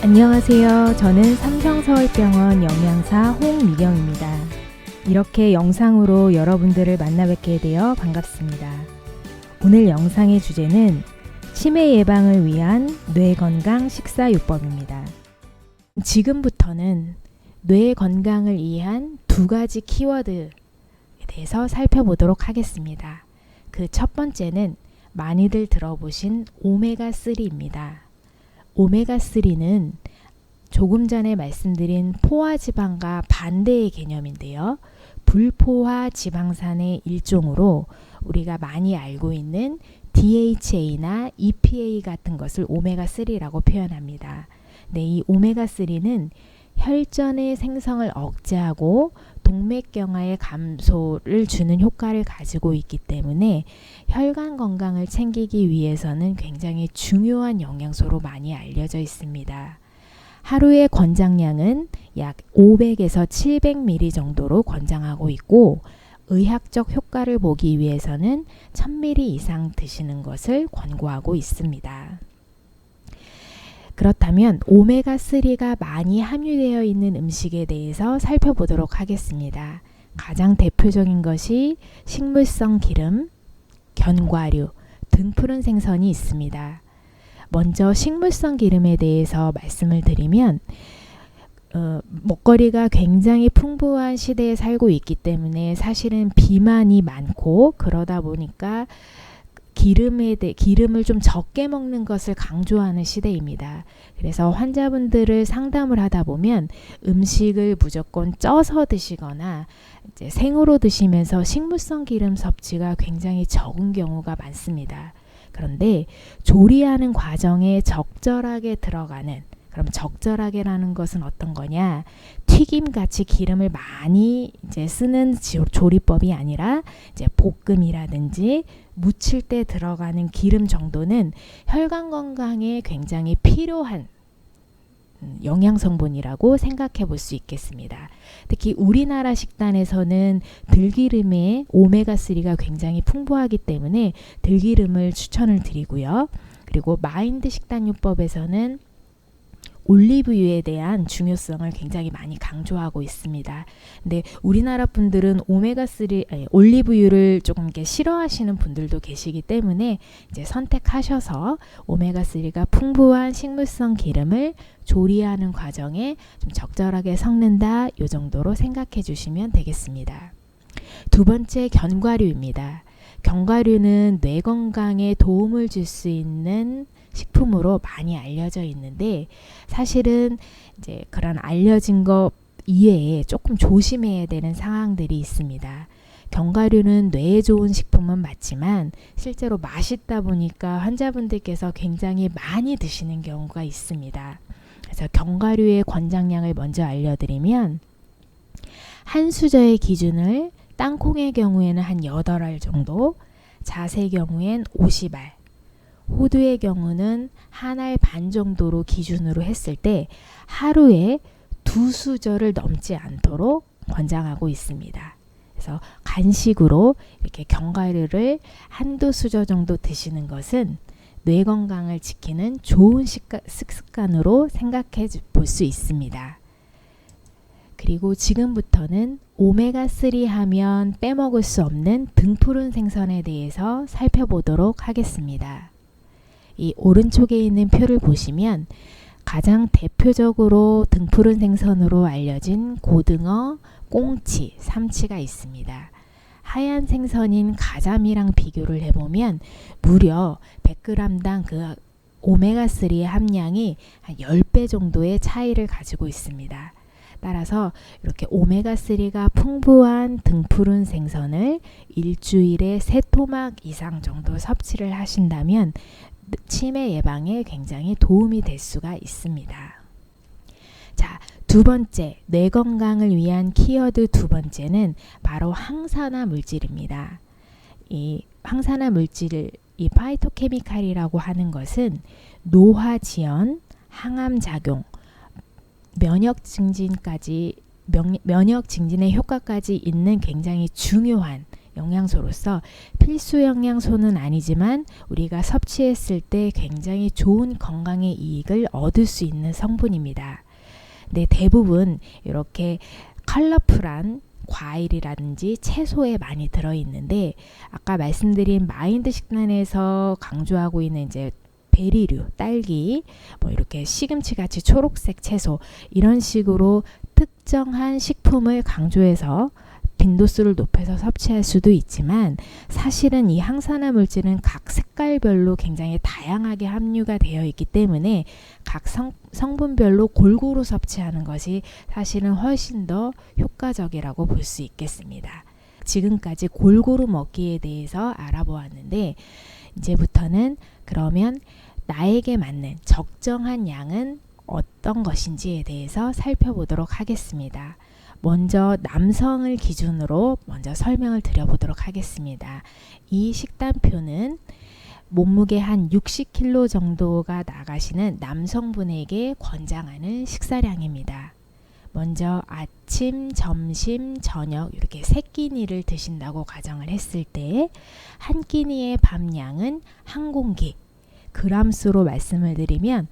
안녕하세요. 저는 삼성서울병원 영양사 홍미경입니다. 이렇게 영상으로 여러분들을 만나 뵙게 되어 반갑습니다. 오늘 영상의 주제는 치매 예방을 위한 뇌건강 식사요법입니다. 지금부터는 뇌 건강을 위한 두 가지 키워드에 대해서 살펴보도록 하겠습니다. 그 첫 번째는 많이들 들어보신 오메가3입니다. 오메가3는 조금 전에 말씀드린 포화지방과 반대의 개념인데요. 불포화 지방산의 일종으로 우리가 많이 알고 있는 DHA나 EPA 같은 것을 오메가3라고 표현합니다. 네, 이 오메가3는 혈전의 생성을 억제하고 동맥경화의 감소를 주는 효과를 가지고 있기 때문에 혈관 건강을 챙기기 위해서는 굉장히 중요한 영양소로 많이 알려져 있습니다. 하루의 권장량은 약 500에서 700ml 정도로 권장하고 있고 의학적 효과를 보기 위해서는 1000ml 이상 드시는 것을 권고하고 있습니다. 그렇다면 오메가3가 많이 함유되어 있는 음식에 대해서 살펴보도록 하겠습니다. 가장 대표적인 것이 식물성 기름, 견과류, 등푸른 생선이 있습니다. 먼저 식물성 기름에 대해서 말씀을 드리면 먹거리가 굉장히 풍부한 시대에 살고 있기 때문에 사실은 비만이 많고 그러다 보니까 기름을 좀 적게 먹는 것을 강조하는 시대입니다. 그래서 환자분들을 상담을 하다 보면 음식을 무조건 쪄서 드시거나 이제 생으로 드시면서 식물성 기름 섭취가 굉장히 적은 경우가 많습니다. 그런데 조리하는 과정에 적절하게 들어가는, 그럼 적절하게라는 것은 어떤 거냐? 튀김같이 기름을 많이 이제 쓰는 조리법이 아니라 이제 볶음이라든지 무칠 때 들어가는 기름 정도는 혈관 건강에 굉장히 필요한 영양 성분이라고 생각해 볼 수 있겠습니다. 특히 우리나라 식단에서는 들기름에 오메가3가 굉장히 풍부하기 때문에 들기름을 추천을 드리고요. 그리고 마인드 식단요법에서는 올리브유에 대한 중요성을 굉장히 많이 강조하고 있습니다. 근데 우리나라 분들은 올리브유를 조금 이렇게 싫어하시는 분들도 계시기 때문에 이제 선택하셔서 오메가3가 풍부한 식물성 기름을 조리하는 과정에 좀 적절하게 섞는다, 이 정도로 생각해 주시면 되겠습니다. 두 번째, 견과류입니다. 견과류는 뇌 건강에 도움을 줄 수 있는 식품으로 많이 알려져 있는데 사실은 이제 그런 알려진 것 이외에 조금 조심해야 되는 상황들이 있습니다. 견과류는 뇌에 좋은 식품은 맞지만 실제로 맛있다 보니까 환자분들께서 굉장히 많이 드시는 경우가 있습니다. 그래서 견과류의 권장량을 먼저 알려드리면 한 수저의 기준을 땅콩의 경우에는 한 8알 정도, 잣의 경우엔 50알, 호두의 경우는 1알 반 정도로 기준으로 했을 때 하루에 2수저를 넘지 않도록 권장하고 있습니다. 그래서 간식으로 이렇게 견과류를 한두 수저 정도 드시는 것은 뇌 건강을 지키는 좋은 습관으로 생각해 볼 수 있습니다. 그리고 지금부터는 오메가3 하면 빼먹을 수 없는 등푸른 생선에 대해서 살펴보도록 하겠습니다. 이 오른쪽에 있는 표를 보시면 가장 대표적으로 등푸른 생선으로 알려진 고등어, 꽁치, 삼치가 있습니다. 하얀 생선인 가자미랑 비교를 해보면 무려 100g당 그 오메가3의 함량이 한 10배 정도의 차이를 가지고 있습니다. 따라서 이렇게 오메가3가 풍부한 등푸른 생선을 일주일에 3토막 이상 정도 섭취를 하신다면 치매 예방에 굉장히 도움이 될 수가 있습니다. 자, 두 번째, 뇌 건강을 위한 키워드 두 번째는 바로 항산화 물질입니다. 이 항산화 물질을 이 파이토케미칼이라고 하는 것은 노화 지연, 항암 작용, 면역 증진의 효과까지 있는 굉장히 중요한 영양소로서 필수 영양소는 아니지만 우리가 섭취했을 때 굉장히 좋은 건강의 이익을 얻을 수 있는 성분입니다. 네, 대부분 이렇게 컬러풀한 과일이라든지 채소에 많이 들어있는데 아까 말씀드린 마인드 식단에서 강조하고 있는 이제 베리류, 딸기, 뭐 이렇게 시금치 같이 초록색 채소 이런 식으로 특정한 식품을 강조해서 빈도수를 높여서 섭취할 수도 있지만 사실은 이 항산화 물질은 각 색깔별로 굉장히 다양하게 함유가 되어 있기 때문에 각 성분별로 골고루 섭취하는 것이 사실은 훨씬 더 효과적이라고 볼 수 있겠습니다. 지금까지 골고루 먹기에 대해서 알아보았는데 이제부터는 그러면 나에게 맞는 적정한 양은 어떤 것인지에 대해서 살펴보도록 하겠습니다. 먼저 남성을 기준으로 먼저 설명을 드려보도록 하겠습니다. 이 식단표는 몸무게 한 60kg 정도가 나가시는 남성분에게 권장하는 식사량입니다. 먼저 아침, 점심, 저녁 이렇게 3끼니를 드신다고 가정을 했을 때 한 끼니의 밥량은 한 공기, 그람수로 말씀을 드리면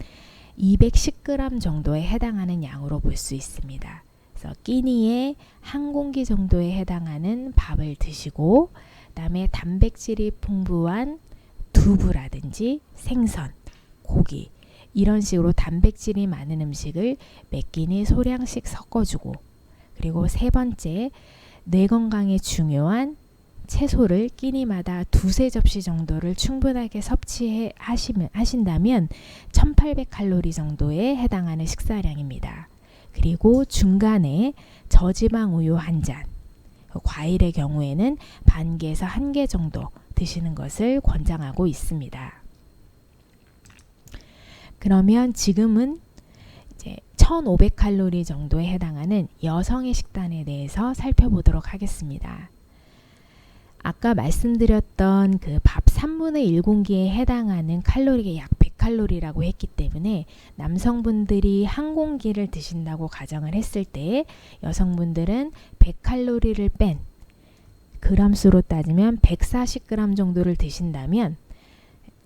210g 정도에 해당하는 양으로 볼 수 있습니다. 그래서 끼니에 한 공기 정도에 해당하는 밥을 드시고 그다음에 단백질이 풍부한 두부라든지 생선, 고기 이런 식으로 단백질이 많은 음식을 몇 끼니 소량씩 섞어주고 그리고 세 번째 뇌 건강에 중요한 채소를 끼니마다 2-3접시 정도를 충분하게 하신다면 1800칼로리 정도에 해당하는 식사량입니다. 그리고 중간에 저지방 우유 한 잔, 과일의 경우에는 반 개에서 1개 정도 드시는 것을 권장하고 있습니다. 그러면 지금은 이제 1500칼로리 정도에 해당하는 여성의 식단에 대해서 살펴보도록 하겠습니다. 아까 말씀드렸던 그 밥 3분의 1공기에 해당하는 칼로리가 약 100칼로리라고 했기 때문에 남성분들이 한 공기를 드신다고 가정을 했을 때 여성분들은 100칼로리를 뺀 그람수로 따지면 140g 정도를 드신다면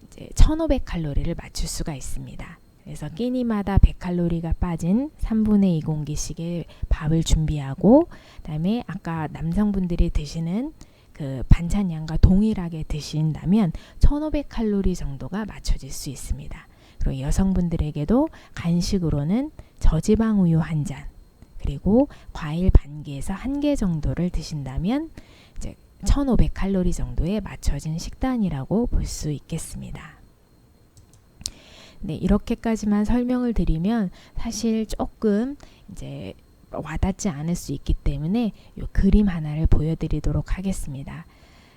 이제 1500칼로리를 맞출 수가 있습니다. 그래서 끼니마다 100칼로리가 빠진 3분의 2공기씩의 밥을 준비하고 그다음에 아까 남성분들이 드시는 그 반찬량과 동일하게 드신다면 1500칼로리 정도가 맞춰질 수 있습니다. 그리고 여성분들에게도 간식으로는 저지방 우유 한 잔 그리고 과일 반 개에서 1개 정도를 드신다면 이제 1500칼로리 정도에 맞춰진 식단이라고 볼 수 있겠습니다. 네, 이렇게까지만 설명을 드리면 사실 조금 이제 와닿지 않을 수 있기 때문에 이 그림 하나를 보여드리도록 하겠습니다.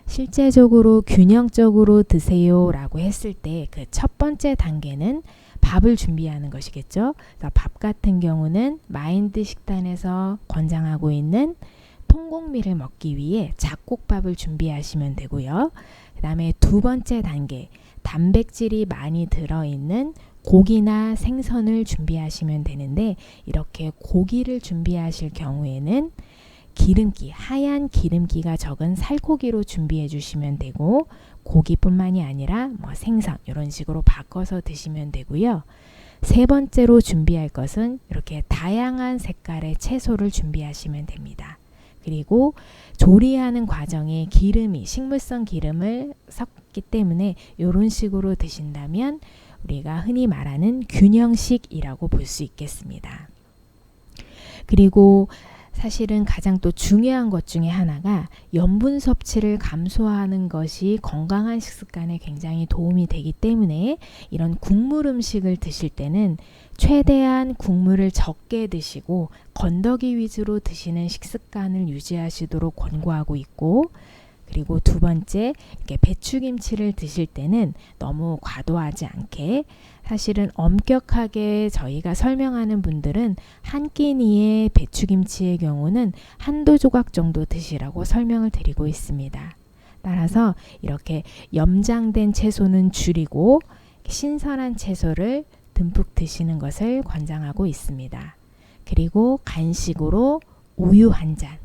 실제적으로 균형적으로 드세요 라고 했을 때 그 첫 번째 단계는 밥을 준비하는 것이겠죠. 밥 같은 경우는 마인드 식단에서 권장하고 있는 통곡미를 먹기 위해 잡곡밥을 준비하시면 되고요. 그 다음에 두 번째 단계 단백질이 많이 들어있는 고기나 생선을 준비하시면 되는데 이렇게 고기를 준비하실 경우에는 기름기, 하얀 기름기가 적은 살코기로 준비해 주시면 되고 고기뿐만이 아니라 뭐 생선 이런 식으로 바꿔서 드시면 되고요. 세 번째로 준비할 것은 이렇게 다양한 색깔의 채소를 준비하시면 됩니다. 그리고 조리하는 과정에 기름이 식물성 기름을 섞기 때문에 이런 식으로 드신다면 우리가 흔히 말하는 균형식이라고 볼 수 있겠습니다. 그리고 사실은 가장 또 중요한 것 중에 하나가 염분 섭취를 감소하는 것이 건강한 식습관에 굉장히 도움이 되기 때문에 이런 국물 음식을 드실 때는 최대한 국물을 적게 드시고 건더기 위주로 드시는 식습관을 유지하시도록 권고하고 있고 그리고 두 번째 이렇게 배추김치를 드실 때는 너무 과도하지 않게 사실은 엄격하게 저희가 설명하는 분들은 한 끼니의 배추김치의 경우는 한두 조각 정도 드시라고 설명을 드리고 있습니다. 따라서 이렇게 염장된 채소는 줄이고 신선한 채소를 듬뿍 드시는 것을 권장하고 있습니다. 그리고 간식으로 우유 한 잔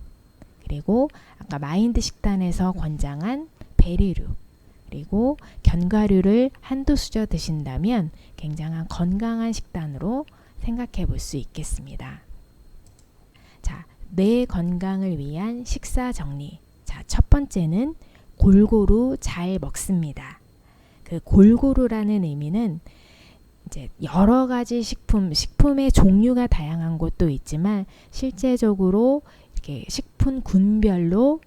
그리고 아까 마인드 식단에서 권장한 베리류, 그리고 견과류를 한두 수저 드신다면 굉장한 건강한 식단으로 생각해 볼 수 있겠습니다. 자, 뇌 건강을 위한 식사 정리. 자, 첫 번째는 골고루 잘 먹습니다. 그 골고루라는 의미는 이제 여러 가지 식품의 종류가 다양한 것도 있지만 실제적으로 이렇게 식품군별로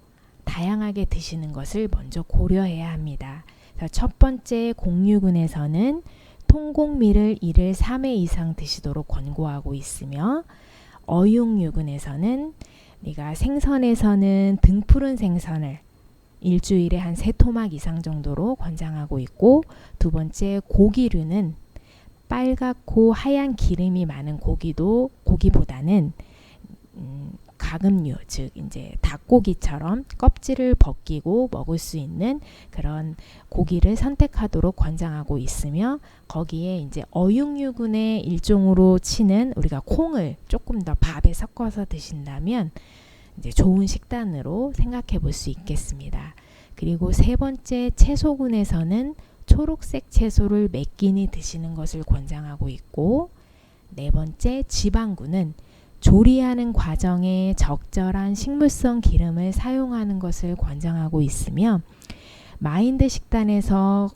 다양하게 드시는 것을 먼저 고려해야 합니다. 첫 번째 공유군에서는 통곡밀을 1일 3회 이상 드시도록 권고하고 있으며, 어육류군에서는 우리가 생선에서는 등푸른 생선을 일주일에 한 3토막 이상 정도로 권장하고 있고, 두 번째 고기류는 빨갛고 하얀 기름이 많은 고기보다는 가금류, 즉 이제 닭고기처럼 껍질을 벗기고 먹을 수 있는 그런 고기를 선택하도록 권장하고 있으며, 거기에 이제 어육류군의 일종으로 치는 우리가 콩을 조금 더 밥에 섞어서 드신다면 이제 좋은 식단으로 생각해 볼 수 있겠습니다. 그리고 세 번째 채소군에서는 초록색 채소를 몇 끼니 드시는 것을 권장하고 있고, 네 번째 지방군은 조리하는 과정에 적절한 식물성 기름을 사용하는 것을 권장하고 있으며, 마인드 식단에서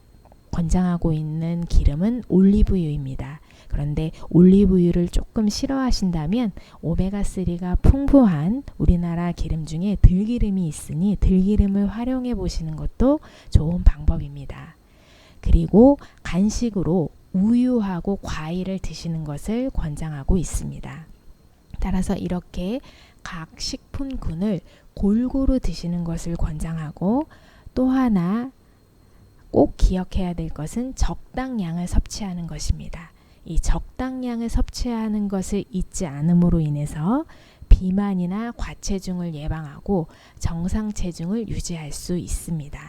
권장하고 있는 기름은 올리브유입니다. 그런데 올리브유를 조금 싫어하신다면 오메가3가 풍부한 우리나라 기름 중에 들기름이 있으니 들기름을 활용해 보시는 것도 좋은 방법입니다. 그리고 간식으로 우유하고 과일을 드시는 것을 권장하고 있습니다. 따라서 이렇게 각 식품군을 골고루 드시는 것을 권장하고, 또 하나 꼭 기억해야 될 것은 적당량을 섭취하는 것입니다. 이 적당량을 섭취하는 것을 잊지 않음으로 인해서 비만이나 과체중을 예방하고 정상 체중을 유지할 수 있습니다.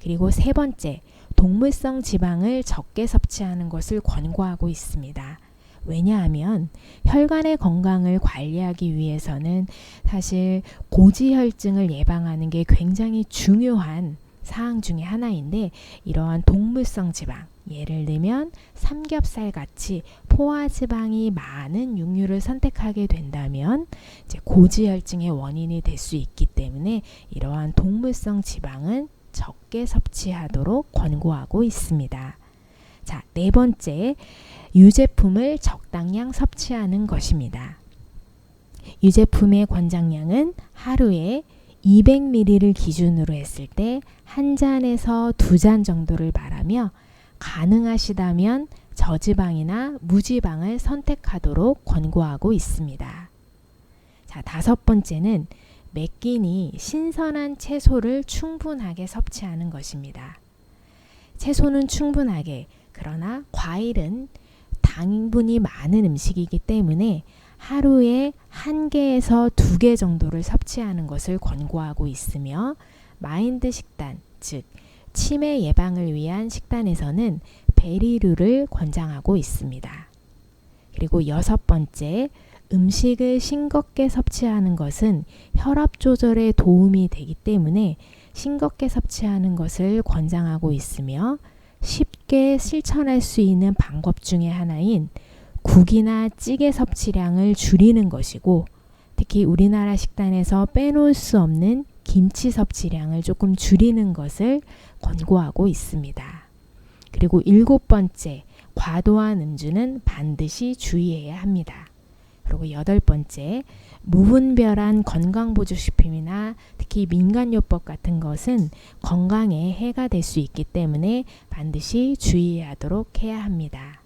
그리고 세 번째, 동물성 지방을 적게 섭취하는 것을 권고하고 있습니다. 왜냐하면 혈관의 건강을 관리하기 위해서는 사실 고지혈증을 예방하는 게 굉장히 중요한 사항 중에 하나인데, 이러한 동물성 지방, 예를 들면 삼겹살 같이 포화지방이 많은 육류를 선택하게 된다면 이제 고지혈증의 원인이 될 수 있기 때문에 이러한 동물성 지방은 적게 섭취하도록 권고하고 있습니다. 자, 네 번째, 유제품을 적당량 섭취하는 것입니다. 유제품의 권장량은 하루에 200ml를 기준으로 했을 때 한 잔에서 2잔 정도를 말하며, 가능하시다면 저지방이나 무지방을 선택하도록 권고하고 있습니다. 자, 다섯 번째는 매 끼니 신선한 채소를 충분하게 섭취하는 것입니다. 채소는 충분하게, 그러나 과일은 당분이 많은 음식이기 때문에 하루에 1개에서 2개 정도를 섭취하는 것을 권고하고 있으며, 마인드 식단, 즉 치매 예방을 위한 식단에서는 베리류를 권장하고 있습니다. 그리고 여섯 번째, 음식을 싱겁게 섭취하는 것은 혈압 조절에 도움이 되기 때문에 싱겁게 섭취하는 것을 권장하고 있으며, 쉽게 실천할 수 있는 방법 중에 하나인 국이나 찌개 섭취량을 줄이는 것이고, 특히 우리나라 식단에서 빼놓을 수 없는 김치 섭취량을 조금 줄이는 것을 권고하고 있습니다. 그리고 일곱 번째, 과도한 음주는 반드시 주의해야 합니다. 그리고 여덟 번째, 무분별한 건강보조식품이나 특히 민간요법 같은 것은 건강에 해가 될 수 있기 때문에 반드시 주의하도록 해야 합니다.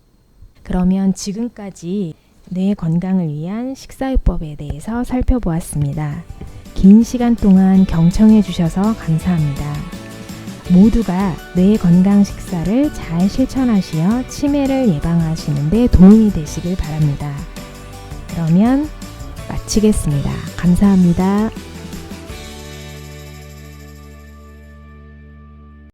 그러면 지금까지 뇌 건강을 위한 식사요법에 대해서 살펴보았습니다. 긴 시간 동안 경청해 주셔서 감사합니다. 모두가 뇌 건강 식사를 잘 실천하시어 치매를 예방하시는 데 도움이 되시길 바랍니다. 그러면 마치겠습니다. 감사합니다.